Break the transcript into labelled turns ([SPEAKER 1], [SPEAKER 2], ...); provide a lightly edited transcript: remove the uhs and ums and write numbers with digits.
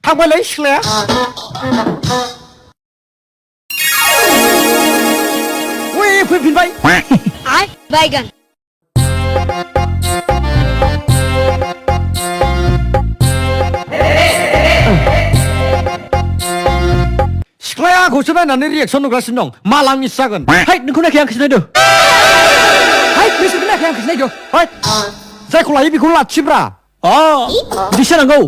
[SPEAKER 1] थांबायलै सिख्लाया ओइ फैफिनबाय
[SPEAKER 2] आय बायगन
[SPEAKER 1] सिख्लाया आंखौसो नायनानै रिएक्सन नुगासिनो दं माला मिस जागोन हाय नोंखौ नायखाय आंखौसो नायदो हाय नोंसोरखौ नायखाय आंखौसो नायदो हाय जायखौ लायो बेखौ लाखिब्रा बिदिसो नांगौ